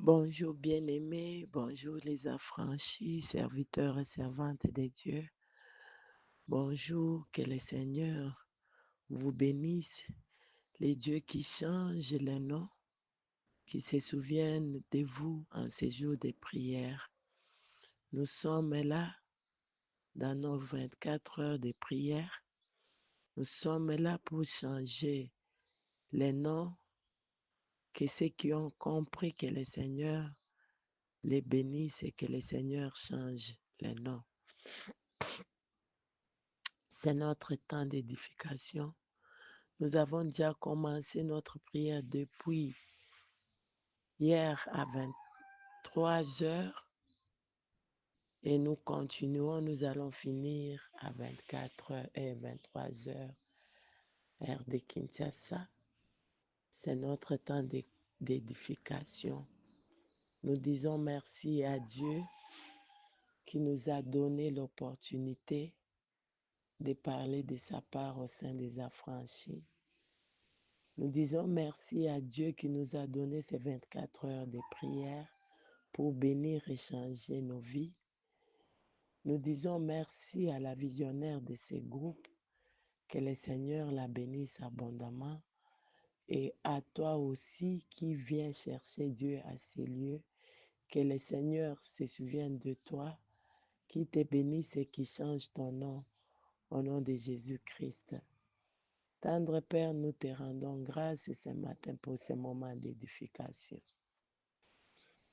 Bonjour bien-aimés, bonjour les affranchis, serviteurs et servantes de Dieu. Bonjour, que le Seigneur vous bénisse, les dieux qui changent les noms, qui se souviennent de vous en ces jours de prière. Nous sommes là dans nos 24 heures de prière. Nous sommes là pour changer les noms, que ceux qui ont compris que le Seigneur les bénisse et que le Seigneur change les noms. C'est notre temps d'édification. Nous avons déjà commencé notre prière depuis hier à 23 heures et nous continuons. Nous allons finir à 24 heures et 23 heures, heure de Kinshasa. C'est notre temps d'édification. Nous disons merci à Dieu qui nous a donné l'opportunité de parler de sa part au sein des affranchis. Nous disons merci à Dieu qui nous a donné ces 24 heures de prière pour bénir et changer nos vies. Nous disons merci à la visionnaire de ces groupes, que le Seigneur la bénisse abondamment, et à toi aussi qui viens chercher Dieu à ces lieux, que le Seigneur se souvienne de toi, qui te bénisse et qui change ton nom au nom de Jésus-Christ. Tendre Père, nous te rendons grâce ce matin pour ce moment d'édification.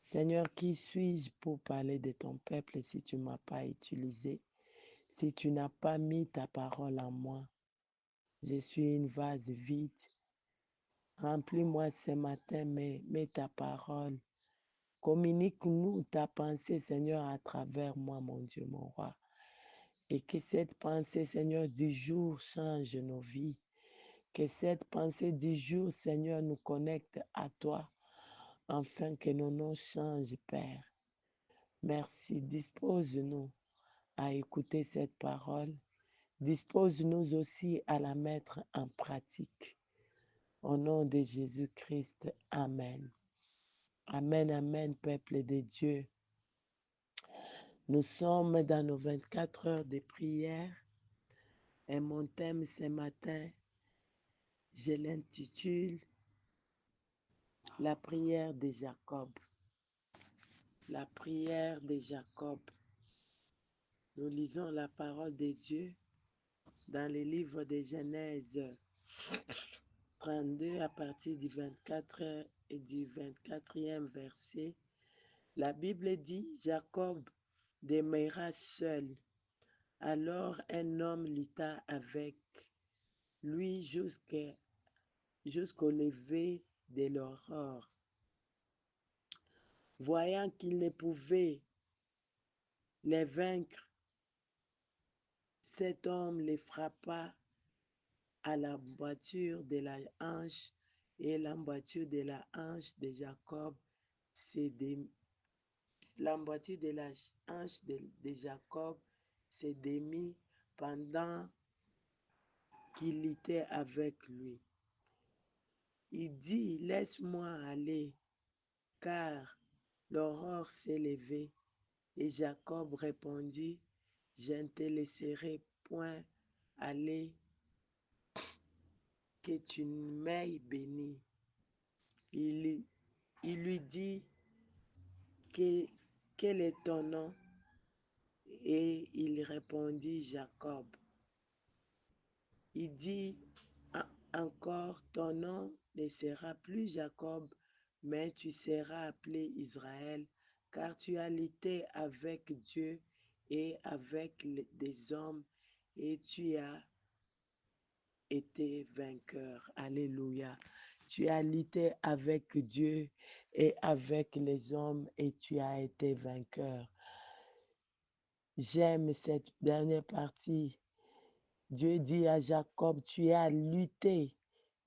Seigneur, qui suis-je pour parler de ton peuple si tu ne m'as pas utilisé, si tu n'as pas mis ta parole en moi? Je suis une vase vide. Remplis-moi ce matin, mets ta parole. Communique-nous ta pensée, Seigneur, à travers moi, mon Dieu, mon roi. Et que cette pensée, Seigneur, du jour change nos vies. Que cette pensée du jour, Seigneur, nous connecte à toi, afin que nos noms changent, Père. Merci. Dispose-nous à écouter cette parole. Dispose-nous aussi à la mettre en pratique. Au nom de Jésus-Christ, Amen. Amen, amen, peuple de Dieu. Nous sommes dans nos 24 heures de prière et mon thème ce matin, je l'intitule La prière de Jacob. La prière de Jacob. Nous lisons la parole de Dieu dans le livre de Genèse 32 à partir du 24 et du 24e verset. La Bible dit, Jacob demeura seul. Alors un homme lutta avec lui jusqu'au lever de l'aurore. Voyant qu'il ne pouvait les vaincre, cet homme les frappa à l'emboîture de la hanche, et l'emboîture de la hanche de Jacob l'emboîture de la hanche de Jacob se démit pendant qu'il était avec lui. Il dit, laisse-moi aller, car l'aurore s'est levée. Et Jacob répondit, je ne te laisserai point aller, que tu m'aies béni. Il lui dit, quel est ton nom? Et il répondit, Jacob. Il dit encore, ton nom ne sera plus Jacob, mais tu seras appelé Israël, car tu as lutté avec Dieu et avec des hommes, et tu as été vainqueur. Alléluia. Tu as lutté avec Dieu et avec les hommes, et tu as été vainqueur. J'aime cette dernière partie. Dieu dit à Jacob, tu as lutté.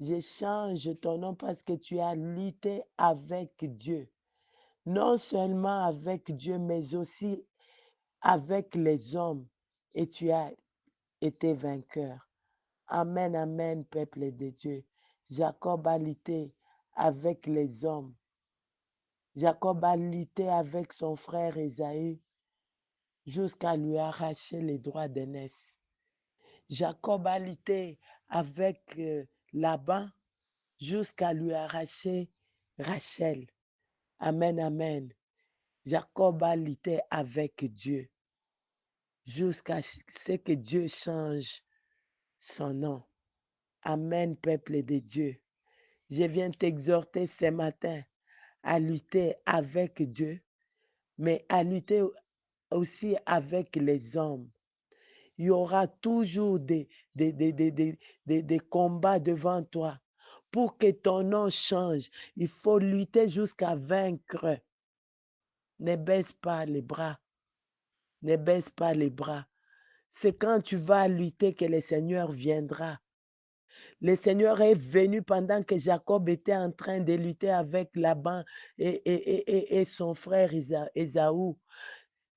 Je change ton nom parce que tu as lutté avec Dieu. Non seulement avec Dieu, mais aussi avec les hommes. Et tu as été vainqueur. Amen, amen, peuple de Dieu. Jacob a lutté avec les hommes. Jacob a lutté avec son frère Ésaü jusqu'à lui arracher les droits d'aînesse. Jacob a lutté avec Laban jusqu'à lui arracher Rachel. Amen, amen. Jacob a lutté avec Dieu jusqu'à ce que Dieu change son nom. Amen, peuple de Dieu. Je viens t'exhorter ce matin à lutter avec Dieu, mais à lutter aussi avec les hommes. Il y aura toujours des combats devant toi. Pour que ton nom change, il faut lutter jusqu'à vaincre. Ne baisse pas les bras. Ne baisse pas les bras. C'est quand tu vas lutter que le Seigneur viendra. Le Seigneur est venu pendant que Jacob était en train de lutter avec Laban et son frère Ésaü.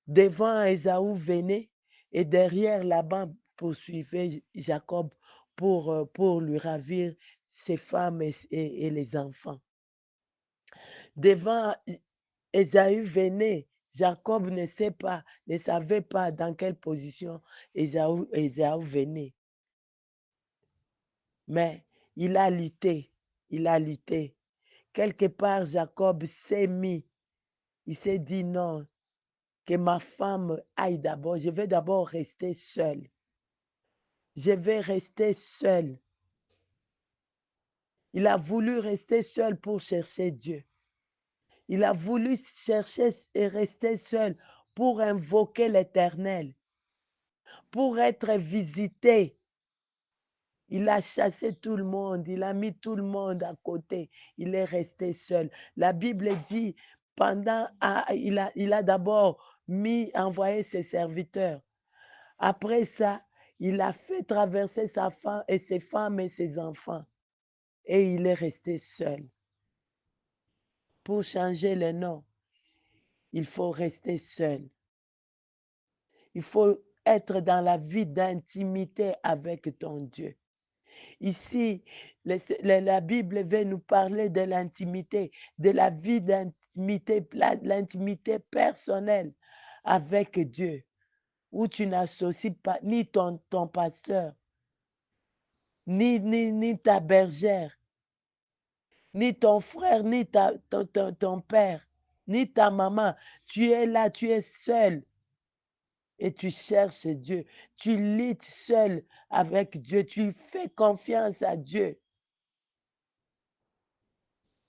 Devant Ésaü venait et derrière Laban poursuivait Jacob pour lui ravir ses femmes et les enfants. Devant Ésaü venait, Jacob ne savait pas dans quelle position Ésaü venait. Mais il a lutté. Quelque part, Jacob s'est mis. Il s'est dit non, que ma femme aille d'abord. Je vais d'abord rester seul. Je vais rester seul. Il a voulu rester seul pour chercher Dieu. Il a voulu chercher et rester seul pour invoquer l'Éternel, pour être visité. Il a chassé tout le monde, il a mis tout le monde à côté. Il est resté seul. La Bible dit, il a d'abord envoyé ses serviteurs. Après ça, il a fait traverser sa femme et ses femmes et ses enfants. Et il est resté seul. Pour changer le nom, il faut rester seul. Il faut être dans la vie d'intimité avec ton Dieu. Ici, la Bible veut nous parler de l'intimité, de la vie d'intimité, l'intimité personnelle avec Dieu, où tu n'associes pas ni ton pasteur, ni ta bergère, ni ton frère, ni ton père, ni ta maman. Tu es là, tu es seul. Et tu cherches Dieu. Tu luttes seul avec Dieu. Tu fais confiance à Dieu.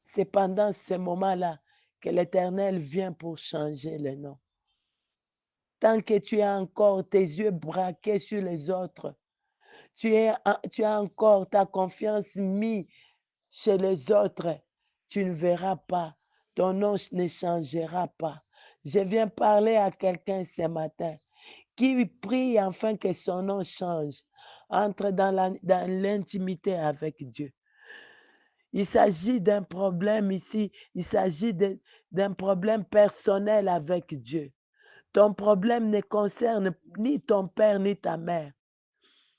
C'est pendant ce moment-là que l'Éternel vient pour changer le nom. Tant que tu as encore tes yeux braqués sur les autres, tu as encore ta confiance mise chez les autres, tu ne verras pas. Ton nom ne changera pas. Je viens parler à quelqu'un ce matin qui prie afin que son nom change, entre dans l'intimité avec Dieu. Il s'agit d'un problème ici, il s'agit d'un problème personnel avec Dieu. Ton problème ne concerne ni ton père, ni ta mère,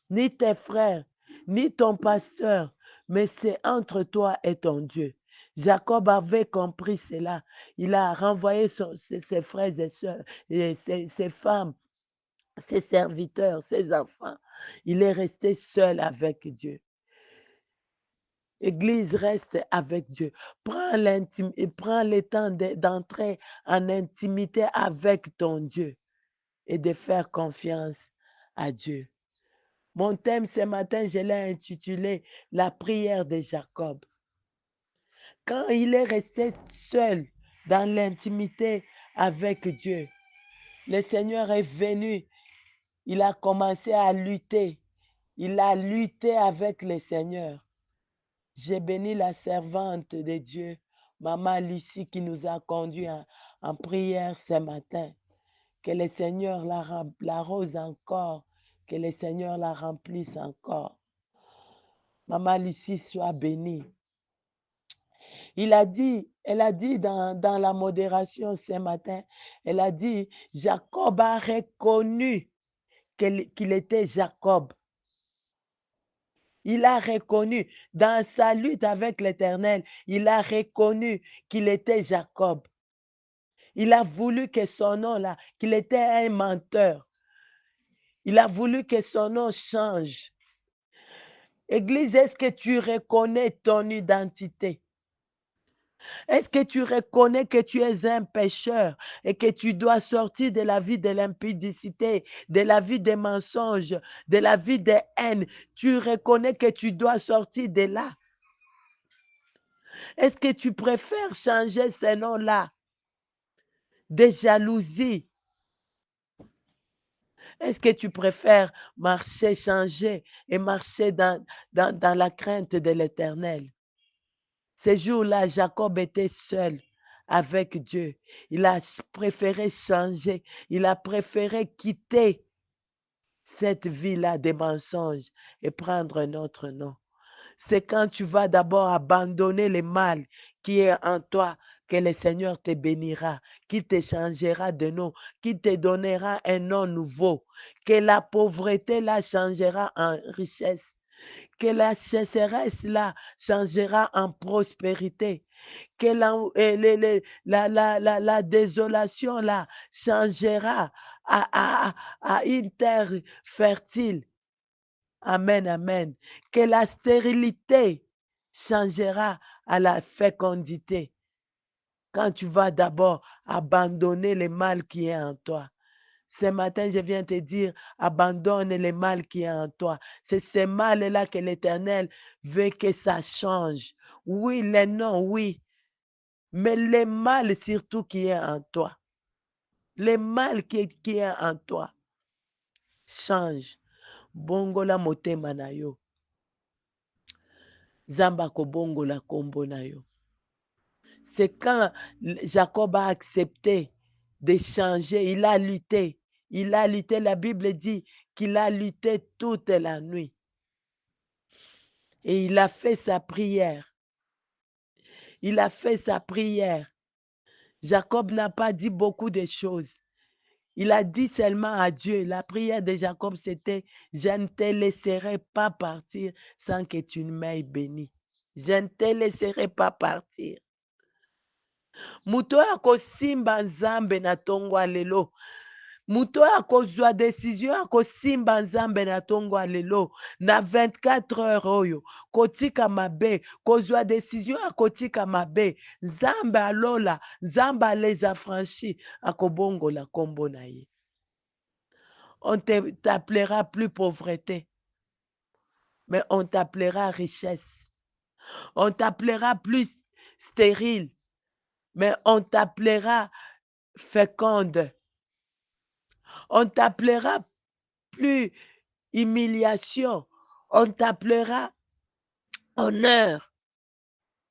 ni tes frères, ni ton pasteur, mais c'est entre toi et ton Dieu. Jacob avait compris cela. Il a renvoyé ses frères et sœurs, et ses femmes, ses serviteurs, ses enfants. Il est resté seul avec Dieu. Église, reste avec Dieu. Prends le temps d'entrer en intimité avec ton Dieu et de faire confiance à Dieu. Mon thème ce matin, je l'ai intitulé La prière de Jacob. Quand il est resté seul dans l'intimité avec Dieu, le Seigneur est venu, il a commencé à lutter. Il a lutté avec le Seigneur. J'ai béni la servante de Dieu, Maman Lucie, qui nous a conduits en prière ce matin. Que le Seigneur l'arrose encore, que le Seigneur la remplisse encore. Maman Lucie, sois bénie. Elle a dit dans la modération ce matin, elle a dit, Jacob a reconnu qu'il était Jacob. Il a reconnu, dans sa lutte avec l'Éternel, il a reconnu qu'il était Jacob. Il a voulu que son nom là, qu'il était un menteur. Il a voulu que son nom change. Église, est-ce que tu reconnais ton identité? Est-ce que tu reconnais que tu es un pécheur et que tu dois sortir de la vie de l'impudicité, de la vie des mensonges, de la vie des haines? Tu reconnais que tu dois sortir de là. Est-ce que tu préfères changer ce nom-là de jalousie? Est-ce que tu préfères marcher, changer et marcher dans la crainte de l'Éternel? Ces jours-là, Jacob était seul avec Dieu. Il a préféré changer. Il a préféré quitter cette vie-là des mensonges et prendre un autre nom. C'est quand tu vas d'abord abandonner le mal qui est en toi que le Seigneur te bénira, qui te changera de nom, qui te donnera un nom nouveau, que la pauvreté là changera en richesse, que la sécheresse là changera en prospérité, que la désolation là changera à une terre fertile. Amen, amen. Que la stérilité changera à la fécondité. Quand tu vas d'abord abandonner le mal qui est en toi. Ce matin, je viens te dire, abandonne le mal qui est en toi. C'est ce mal-là que l'Éternel veut que ça change. Oui, les noms, oui. Mais le mal surtout qui est en toi. Le mal qui est en toi. Change. Bongola motema na yo. Zamba kobongola kombo na yo. C'est quand Jacob a accepté de changer, il a lutté. Il a lutté, la Bible dit qu'il a lutté toute la nuit. Et il a fait sa prière. Il a fait sa prière. Jacob n'a pas dit beaucoup de choses. Il a dit seulement à Dieu. La prière de Jacob, c'était, je ne te laisserai pas partir sans que tu ne m'aies béni. Je ne te laisserai pas partir. Moto oyo akosimba nzambe na ntongo ya lelo, moto oyo akozwa desizio akosimba nzambe na ntongo ya lelo, na 24 heures oyo kotika mabe, kozwa desizio akotika mabe, nzambe alola, nzambe les affranchis, akobongola kombo na ye. On t'appellera plus pauvreté, mais on t'appellera richesse. On t'appellera plus stérile, mais on t'appellera féconde. On t'appellera plus humiliation. On t'appellera honneur.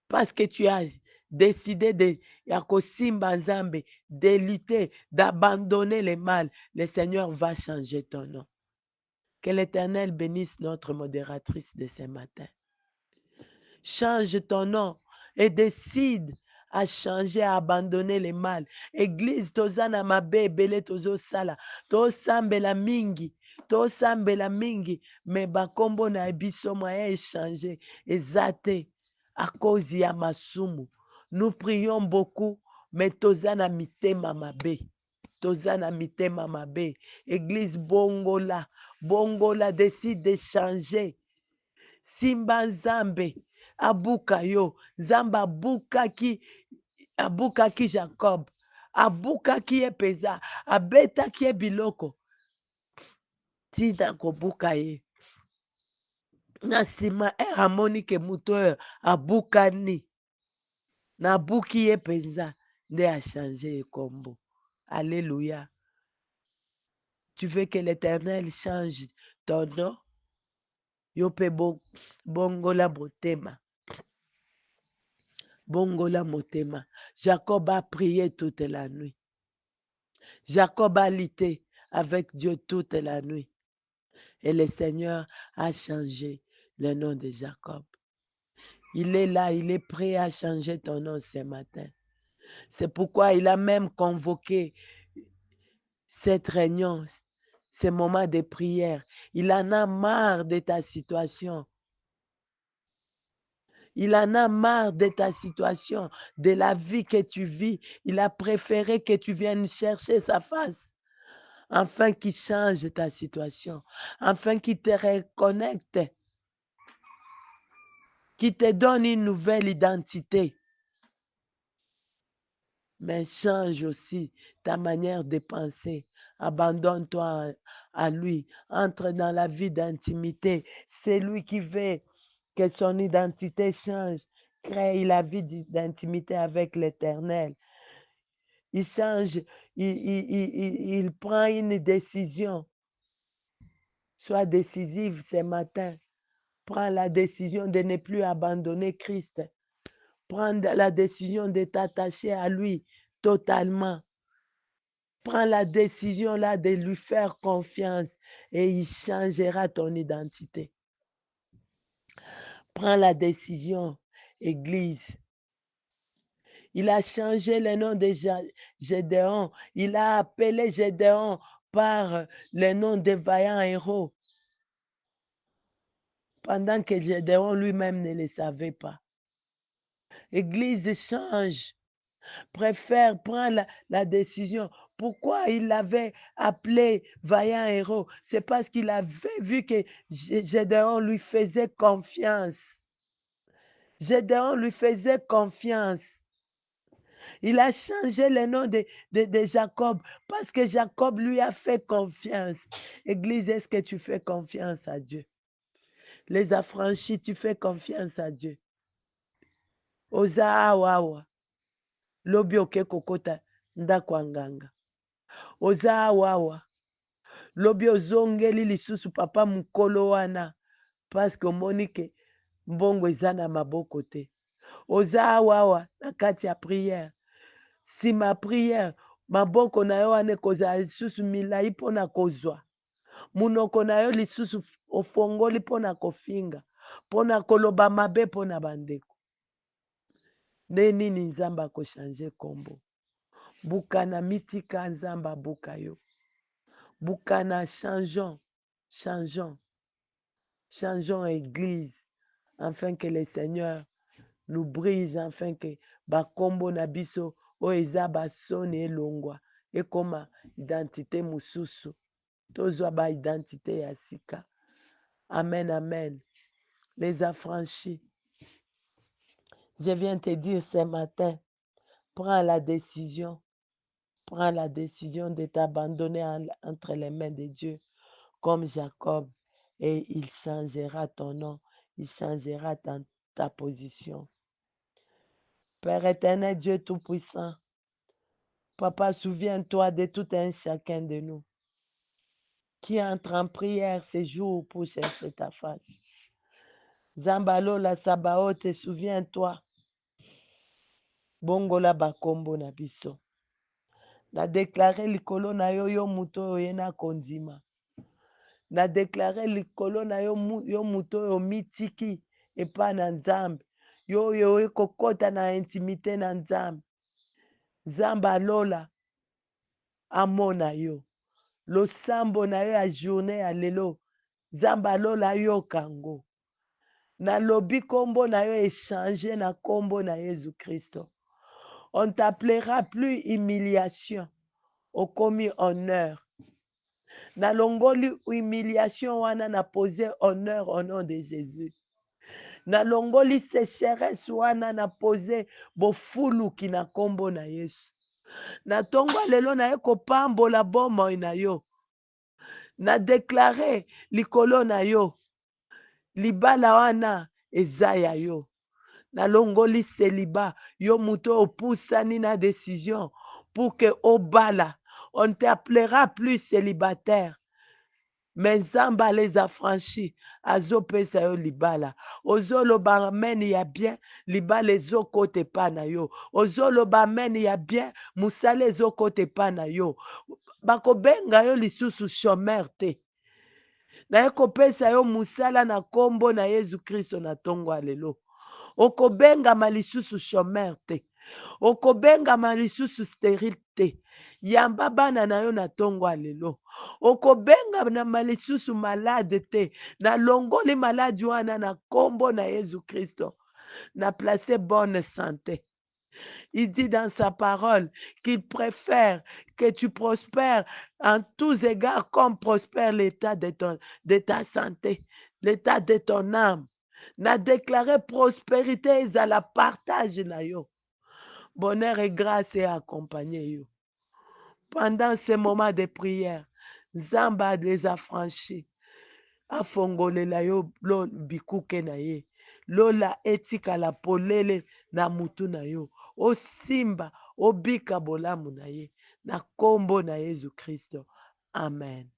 Parce que tu as décidé de yakosimba nzambe, de lutter, d'abandonner le mal. Le Seigneur va changer ton nom. Que l'Éternel bénisse notre modératrice de ce matin. Change ton nom et décide à changer, à abandonner le mal. Église, tozana mabe ebele tozosala, tosambela mingi, me bakombo na biso moyen échanger, ezate à cause ya masumu. Nous prions beaucoup, mais tozana mitema mabe. Tozana mitema mabe. Église bongola, bongola décide de changer. Simba nzambe abuka yo, nzambe abukaki Jacob, abukaki ye peza, abetaki ye biloko tina kobuka ye. Na nsima amoni ke moto oyo abukani, nabuki ye penza nde achange ye kombo. Alléluia. Tu veux que l'Éternel change ton nom? Yo pe bongola motema. Bongola motema. Jacob a prié toute la nuit. Jacob a lutté avec Dieu toute la nuit. Et le Seigneur a changé le nom de Jacob. Il est là, il est prêt à changer ton nom ce matin. C'est pourquoi il a même convoqué cette réunion, ce moment de prière. Il en a marre de ta situation. Il en a marre de ta situation, de la vie que tu vis. Il a préféré que tu viennes chercher sa face, afin qu'il change ta situation, afin qu'il te reconnecte, qu'il te donne une nouvelle identité. Mais change aussi ta manière de penser. Abandonne-toi à lui. Entre dans la vie d'intimité. C'est lui qui veut que son identité change. Crée la vie d'intimité avec l'Éternel. Il change, il prend une décision. Sois décisive ce matin. Prends la décision de ne plus abandonner Christ. Prends la décision de t'attacher à lui totalement. Prends la décision là de lui faire confiance et il changera ton identité. Prends la décision, Église. Il a changé le nom de Gédéon. Il a appelé Gédéon par le nom de vaillant héros. Pendant que Gédéon lui-même ne le savait pas. Église change. Préfère prendre la décision. Pourquoi il l'avait appelé vaillant héros? C'est parce qu'il avait vu que Gédéon lui faisait confiance. Gédéon lui faisait confiance. Il a changé le nom de Jacob parce que Jacob lui a fait confiance. Église, est-ce que tu fais confiance à Dieu? Les affranchis, tu fais confiance à Dieu. Oza awawa. Lobi oke kokota ndako nganga. Oza awawa. Lobi ozongeli lisusu papa mukolo wana parce que omoni ke mbongo eza na maboko te. Oza awawa na kati ya prière. Sima prière, maboko na yo wana ekozala lisusu milai mpona kozwa. Munoko na yo lisusu ofongoli mpona kofinga, mpona koloba mabe mpona bandeko. Nde nini Nzambe akochange kombo? Bukana mitika Nzambe abuka yo. Bukana changeons, Église, afin que le Seigneur nous brise, afin que bakombo na biso o eza basoni elongwa ekoma identité mususu. Tozwa ba identité ya sika. Amen, amen. Les affranchis. Je viens te dire ce matin, prends la décision de t'abandonner entre les mains de Dieu, comme Jacob, et il changera ton nom, il changera ta position. Père éternel, Dieu Tout-Puissant, Papa, souviens-toi de tout un chacun de nous qui entre en prière ces jours pour chercher ta face. Zambalo la Sabaote, souviens-toi. Bongola bakombo na biso. Na déclaré likolo na yo yo muto oye na kondima. Na déclaré likolo na yo muto yo mitiki epa na Nzambe. Yo yo kokota na intimité na Nzambe. Nzambe alola amona yo. Losambo na yo ya journée ya lelo. Nzambe alola yo kango. Na lobi kombo na yo échangé na kombo na Jésus Christo. On ne t'appellera plus humiliation, au commis honneur. Na longoli humiliation wana na posé honneur au nom de Jésus. Na longoli sécheresse wana na posé bofulu ki na kombo na Yesu. Na tongo lelo na ye kopambola bomoi na yo. Na déclaré likolo na yo. Libala wana eza ya yo. Nalongoli célibat, yo muto opusani na décision pour que obala, on ne t'appellera plus célibataire. Mais Nzamba les affranchis, azopesa yo libala. Ozoloba amen ya bien, libala ezokote pa na yo. Ozoloba amen ya bien, musala ezokote pa na yo. Bakobenga yo lisusu chômeur te. Na ye kopesa yo musala na kombo na Yesu Kristo na tongo alelo. Okobengama lisusu chômeur te. Okobengama lisusu stérile te. Yamba bana na yo na tongo alelo. Okobengama lisusu malade te. Na longoli maladi wana na kombo na Yesu Kristo. na placé bonne santé. Il dit dans sa parole qu'il préfère que tu prospères en tous égards comme prospère l'état de ta santé, l'état de ton âme. Na déclaré prospérité à la partage na yo. Bonheur et grâce et accompagner yo. Pendant ces moments de prière, Zamba les a franchis. Afongolela yo lo bikuke na ye. Lola etikala polele na mutu na yo. Osimba obika bolamu na ye. Na kombo na Yesu Kristo. Amen.